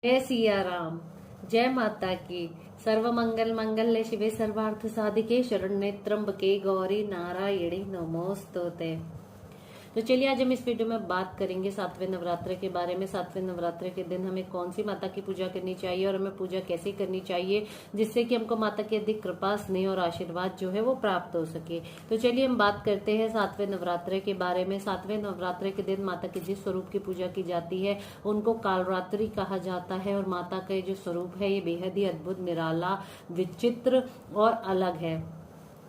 जय सिया राम। जय माता की। सर्व मंगल मंगल्य शिवे सर्वार्थ साधिके शरण्ये त्र्यंबके गौरी नारायणी नमोस्तुते। तो चलिए आज हम इस वीडियो में बात करेंगे सातवें नवरात्र के बारे में। सातवें नवरात्र के दिन हमें कौन सी माता की पूजा करनी चाहिए और हमें पूजा कैसे करनी चाहिए जिससे कि हमको माता की अधिक कृपा, स्नेह और आशीर्वाद जो है वो प्राप्त हो सके। तो चलिए हम बात करते हैं सातवें नवरात्र के बारे में। सातवें नवरात्र के दिन माता के जिस स्वरूप की पूजा की जाती है उनको कालरात्रि कहा जाता है। और माता का जो स्वरूप है ये बेहद ही अद्भुत, निराला, विचित्र और अलग है।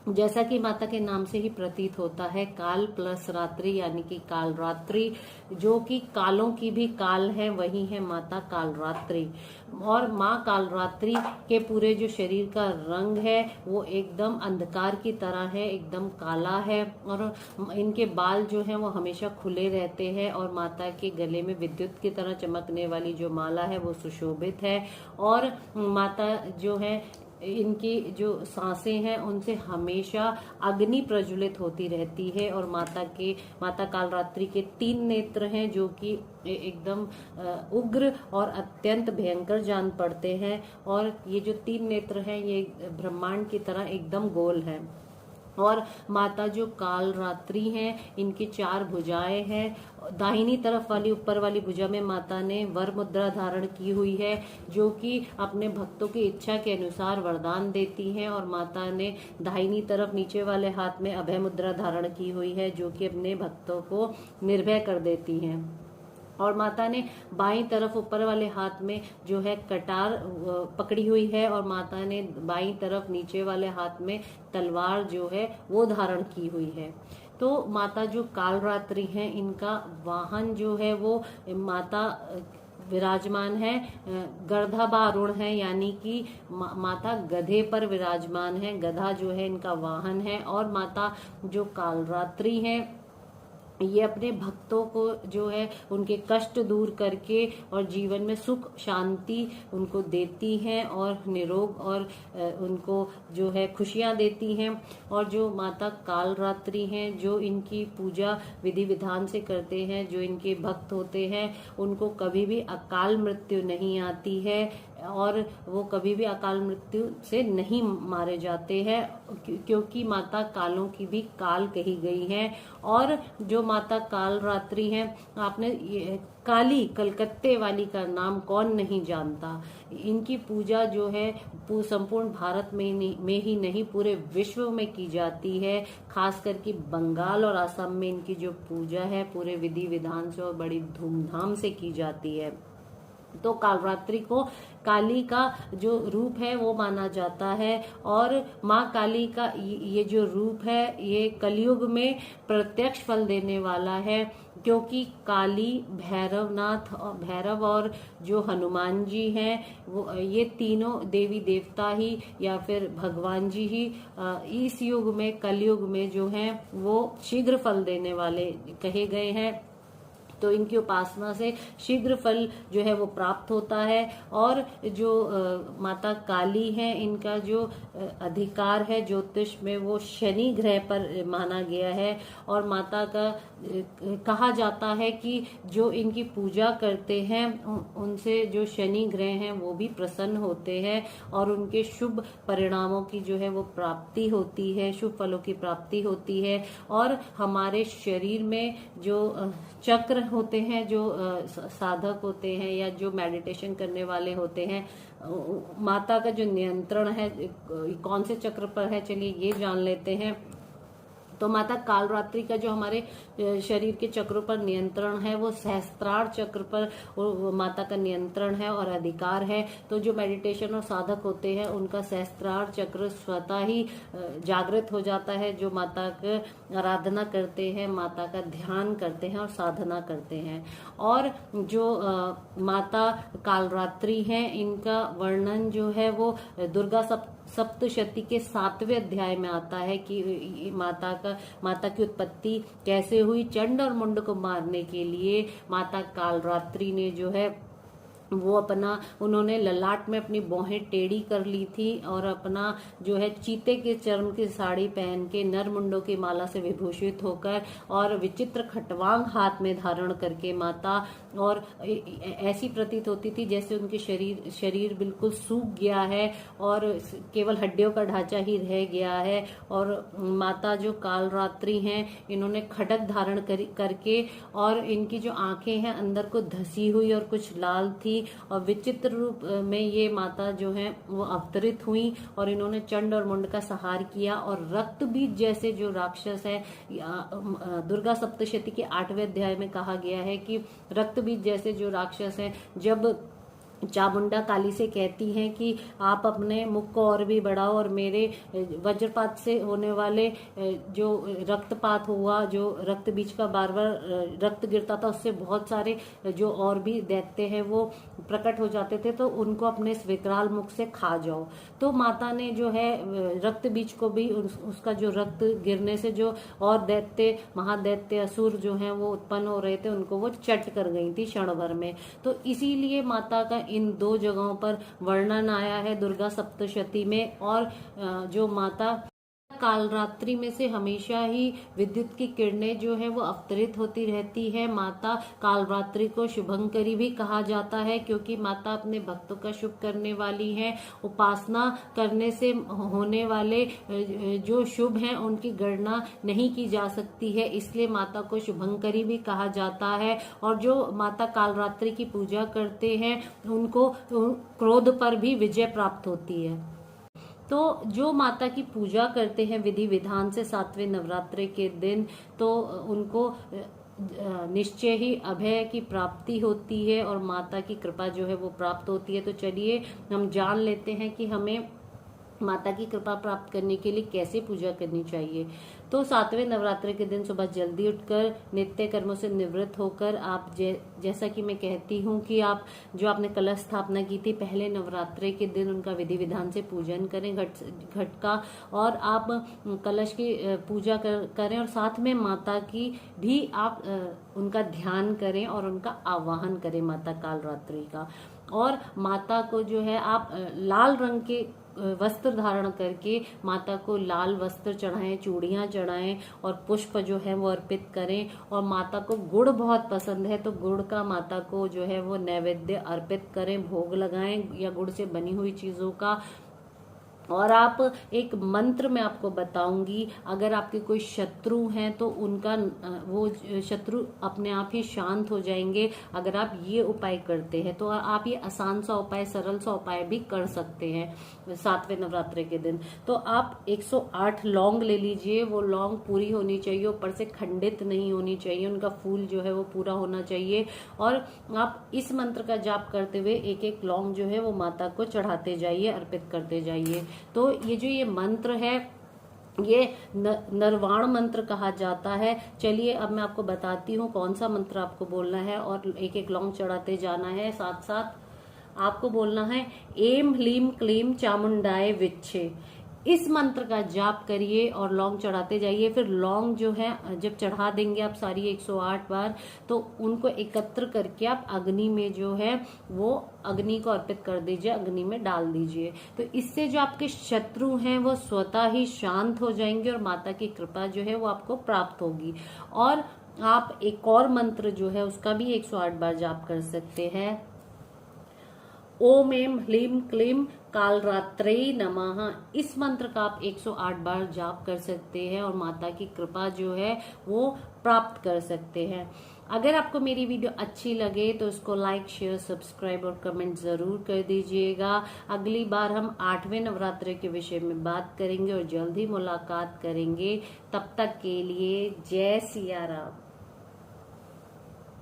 जैसा कि माता के नाम से ही प्रतीत होता है, काल प्लस रात्रि यानी कि कालरात्रि, जो कि कालों की भी काल है, वही है माता कालरात्रि। और माँ कालरात्रि के पूरे जो शरीर का रंग है वो एकदम अंधकार की तरह है, एकदम काला है। और इनके बाल जो है वो हमेशा खुले रहते हैं। और माता के गले में विद्युत की तरह चमकने वाली जो माला है वो सुशोभित है। और माता जो है इनकी जो सांसें हैं उनसे हमेशा अग्नि प्रज्वलित होती रहती है। और माता कालरात्रि के 3 नेत्र हैं जो कि एकदम उग्र और अत्यंत भयंकर जान पड़ते हैं। और ये जो 3 नेत्र हैं ये ब्रह्मांड की तरह एकदम गोल है। और माता जो कालरात्रि हैं इनकी 4 भुजाएं हैं। दाहिनी तरफ वाली ऊपर वाली भुजा में माता ने वर मुद्रा धारण की हुई है जो कि अपने भक्तों की इच्छा के अनुसार वरदान देती हैं। और माता ने दाहिनी तरफ नीचे वाले हाथ में अभय मुद्रा धारण की हुई है जो कि अपने भक्तों को निर्भय कर देती हैं। और माता ने बाईं तरफ ऊपर वाले हाथ में जो है कटार पकड़ी हुई है। और माता ने बाईं तरफ नीचे वाले हाथ में तलवार जो है वो धारण की हुई है। तो माता जो कालरात्रि हैं इनका वाहन जो है वो माता विराजमान है, गर्दभारूढ़ है, यानी कि माता गधे पर विराजमान है। गधा जो है इनका वाहन है। और माता जो कालरात्रि है ये अपने भक्तों को जो है उनके कष्ट दूर करके और जीवन में सुख शांति उनको देती हैं और निरोग और उनको जो है खुशियां देती हैं। और जो माता कालरात्रि हैं जो इनकी पूजा विधि विधान से करते हैं, जो इनके भक्त होते हैं, उनको कभी भी अकाल मृत्यु नहीं आती है और वो कभी भी अकाल मृत्यु से नहीं मारे जाते हैं, क्योंकि माता कालों की भी काल कही गई है। और जो माता कालरात्रि हैं, आपने काली कलकत्ते वाली का नाम कौन नहीं जानता। इनकी पूजा जो है संपूर्ण भारत में ही नहीं पूरे विश्व में की जाती है। खास करके बंगाल और असम में इनकी जो पूजा है पूरे विधि विधान से और बड़ी धूमधाम से की जाती है। तो कालरात्रि को काली का जो रूप है वो माना जाता है। और माँ काली का ये जो रूप है ये कलयुग में प्रत्यक्ष फल देने वाला है, क्योंकि काली, भैरव और जो हनुमान जी हैं वो ये तीनों देवी देवता ही या फिर भगवान जी ही इस युग में, कलयुग में जो हैं वो शीघ्र फल देने वाले कहे गए हैं। तो इनकी उपासना से शीघ्र फल जो है वो प्राप्त होता है। और जो माता काली है इनका जो अधिकार है ज्योतिष में वो शनि ग्रह पर माना गया है। और माता का कहा जाता है कि जो इनकी पूजा करते हैं उनसे जो शनि ग्रह हैं वो भी प्रसन्न होते हैं और उनके शुभ परिणामों की जो है वो प्राप्ति होती है, शुभ फलों की प्राप्ति होती है। और हमारे शरीर में जो चक्र होते हैं, जो साधक होते हैं या जो मेडिटेशन करने वाले होते हैं, माता का जो नियंत्रण है कौन से चक्र पर है चलिए ये जान लेते हैं। तो माता कालरात्रि का जो हमारे शरीर के चक्रों पर नियंत्रण है वो सहस्त्रार चक्र पर माता का नियंत्रण है और अधिकार है। तो जो मेडिटेशन और साधक होते हैं उनका सहस्त्रार चक्र स्वतः ही जागृत हो जाता है, जो माता की आराधना करते हैं, माता का ध्यान करते हैं और साधना करते हैं। और जो माता कालरात्रि हैं इनका वर्णन जो है वो दुर्गा सप्तशती के 7वें अध्याय में आता है कि माता की उत्पत्ति कैसे हुई। चंड और मुंड को मारने के लिए माता कालरात्रि ने जो है वो उन्होंने ललाट में अपनी भौहें टेढ़ी कर ली थी और अपना जो है चीते के चर्म की साड़ी पहन के नर मुंडों की माला से विभूषित होकर और विचित्र खटवांग हाथ में धारण करके माता और ऐसी प्रतीत होती थी जैसे उनके शरीर बिल्कुल सूख गया है और केवल हड्डियों का ढांचा ही रह गया है। और माता जो कालरात्रि हैं, इन्होंने खड्ग धारण करके, और इनकी जो आंखें हैं अंदर को धसी हुई और कुछ लाल थी, और विचित्र रूप में ये माता जो है वो अवतरित हुई, और इन्होंने चंड और मुंड का संहार किया। और रक्त बीज जैसे जो राक्षस है, दुर्गा सप्तशती के 8वें अध्याय में कहा गया है कि रक्त बीज जैसे जो राक्षस हैं, जब चामुंडा काली से कहती हैं कि आप अपने मुख को और भी बढ़ाओ और मेरे वज्रपात से होने वाले जो रक्तपात हुआ, जो रक्त बीज का बार बार रक्त गिरता था, उससे बहुत सारे जो और भी दैत्य हैं वो प्रकट हो जाते थे, तो उनको अपने इस विकराल मुख से खा जाओ। तो माता ने जो है रक्त बीज को भी उसका जो रक्त गिरने से जो और दैत्य, महादैत्य, असुर जो हैं वो उत्पन्न हो रहे थे, उनको वो चट कर गई थी क्षण भर में। तो इसीलिए माता का इन 2 जगहों पर वर्णन आया है दुर्गा सप्तशती में। और जो माता कालरात्रि में से हमेशा ही विद्युत की किरणें जो है वो अवतरित होती रहती है। माता कालरात्रि को शुभंकरी भी कहा जाता है, क्योंकि माता अपने भक्तों का शुभ करने वाली है। उपासना करने से होने वाले जो शुभ हैं उनकी गणना नहीं की जा सकती है, इसलिए माता को शुभंकरी भी कहा जाता है। और जो माता कालरात्रि की पूजा करते हैं उनको क्रोध पर भी विजय प्राप्त होती है। तो जो माता की पूजा करते हैं विधि विधान से 7वें नवरात्रि के दिन, तो उनको निश्चय ही अभय की प्राप्ति होती है और माता की कृपा जो है वो प्राप्त होती है। तो चलिए हम जान लेते हैं कि हमें माता की कृपा प्राप्त करने के लिए कैसे पूजा करनी चाहिए। तो 7वें नवरात्रि के दिन सुबह जल्दी उठकर नित्य कर्मों से निवृत्त होकर आप जैसा कि मैं कहती हूँ कि आप जो आपने कलश स्थापना की थी पहले नवरात्रि के दिन, उनका विधि विधान से पूजन करें घट का, और आप कलश की पूजा करें, और साथ में माता की भी आप उनका ध्यान करें और उनका आवाहन करें माता कालरात्रि का। और माता को जो है आप लाल रंग के वस्त्र धारण करके माता को लाल वस्त्र चढ़ाएं, चूड़ियां चढ़ाएं और पुष्प जो है वो अर्पित करें। और माता को गुड़ बहुत पसंद है, तो गुड़ का माता को जो है वो नैवेद्य अर्पित करें, भोग लगाएं या गुड़ से बनी हुई चीजों का। और आप एक मंत्र मैं आपको बताऊंगी, अगर आपके कोई शत्रु हैं तो उनका वो शत्रु अपने आप ही शांत हो जाएंगे अगर आप ये उपाय करते हैं। तो आप ये आसान सा उपाय, सरल सा उपाय भी कर सकते हैं 7वें नवरात्रि के दिन। तो आप 108 लौंग ले लीजिए, वो लौंग पूरी होनी चाहिए, ऊपर से खंडित नहीं होनी चाहिए, उनका फूल जो है वो पूरा होना चाहिए। और आप इस मंत्र का जाप करते हुए एक एक लौंग जो है वो माता को चढ़ाते जाइए, अर्पित करते जाइए। तो ये जो ये मंत्र है ये नरवाण मंत्र कहा जाता है। चलिए अब मैं आपको बताती हूँ कौन सा मंत्र आपको बोलना है, और एक एक लौंग चढ़ाते जाना है। साथ साथ आपको बोलना है एम ह्लीम क्लीम चामुंडाय विच्छे। इस मंत्र का जाप करिए और लौंग चढ़ाते जाइए। फिर लौंग जो है जब चढ़ा देंगे आप सारी 108 बार, तो उनको एकत्र करके आप अग्नि में जो है वो अग्नि को अर्पित कर दीजिए, अग्नि में डाल दीजिए। तो इससे जो आपके शत्रु हैं वो स्वतः ही शांत हो जाएंगे और माता की कृपा जो है वो आपको प्राप्त होगी। और आप एक और मंत्र जो है उसका भी 108 बार जाप कर सकते हैं। ओम एम ह्लीम क्लीम कालरात्रे नमः। इस मंत्र का आप 108 बार जाप कर सकते हैं और माता की कृपा जो है वो प्राप्त कर सकते हैं। अगर आपको मेरी वीडियो अच्छी लगे तो इसको लाइक, शेयर, सब्सक्राइब और कमेंट जरूर कर दीजिएगा। अगली बार हम 8वें नवरात्रि के विषय में बात करेंगे और जल्द ही मुलाकात करेंगे। तब तक के लिए जय सिया राम।